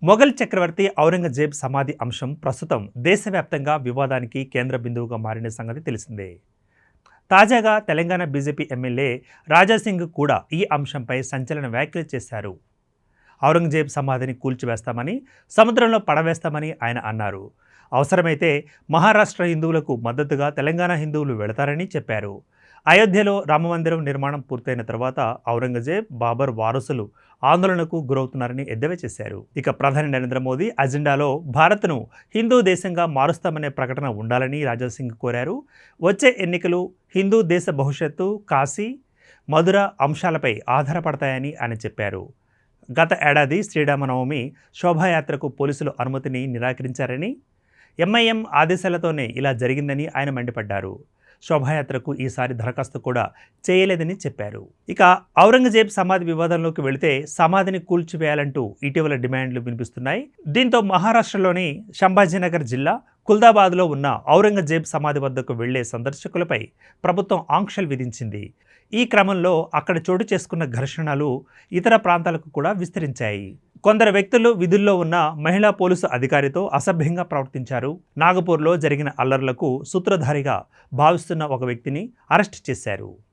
మొఘల్ చక్రవర్తి ఔరంగజేబ్ సమాధి అంశం ప్రస్తుతం దేశవ్యాప్తంగా వివాదానికి కేంద్ర బిందువుగా మారిన సంగతి తెలిసిందే. తాజాగా తెలంగాణ బీజేపీ ఎమ్మెల్యే రాజాసింగ్ కూడా ఈ అంశంపై సంచలన వ్యాఖ్యలు చేశారు. ఔరంగజేబ్ సమాధిని కూల్చివేస్తామని, సముద్రంలో పడవేస్తామని ఆయన అన్నారు. అవసరమైతే మహారాష్ట్ర హిందువులకు మద్దతుగా తెలంగాణ హిందువులు వెళతారని చెప్పారు. అయోధ్యలో రామమందిరం నిర్మాణం పూర్తయిన తర్వాత ఔరంగజేబ్, బాబర్ వారసులు ఆందోళనకు గురవుతున్నారని ఎద్దేవా చేశారు. ఇక ప్రధాని నరేంద్ర మోదీ అజెండాలో భారత్ను హిందూ దేశంగా మారుస్తామనే ప్రకటన ఉండాలని రాజాసింగ్ కోరారు. వచ్చే ఎన్నికలు హిందూ దేశ భవిష్యత్తు, కాశీ, మధుర అంశాలపై ఆధారపడతాయని ఆయన చెప్పారు. గత ఏడాది శ్రీరామనవమి శోభాయాత్రకు పోలీసులు అనుమతిని నిరాకరించారని, ఎంఐఎం ఆదేశాలతోనే ఇలా జరిగిందని ఆయన మండిపడ్డారు. శోభాయాత్రకు ఈసారి దరఖాస్తు కూడా చేయలేదని చెప్పారు. ఇక ఔరంగజేబ్ సమాధి వివాదంలోకి వెళితే సమాధిని కూల్చివేయాలంటూ ఇటీవల డిమాండ్లు వినిపిస్తున్నాయి. దీంతో మహారాష్ట్రలోని సంభాజీనగర్ జిల్లా కుల్దాబాద్లో ఉన్న ఔరంగజేబ్ సమాధి వద్దకు వెళ్లే సందర్శకులపై ప్రభుత్వం ఆంక్షలు విధించింది. ఈ క్రమంలో అక్కడ చోటు చేసుకున్న ఘర్షణలు ఇతర ప్రాంతాలకు కూడా విస్తరించాయి. కొందరు వ్యక్తులు విధుల్లో ఉన్న మహిళా పోలీసు అధికారితో అసభ్యంగా ప్రవర్తించారు. నాగపూర్లో జరిగిన అల్లర్లకు సూత్రధారిగా భావిస్తున్న ఒక వ్యక్తిని అరెస్ట్ చేశారు.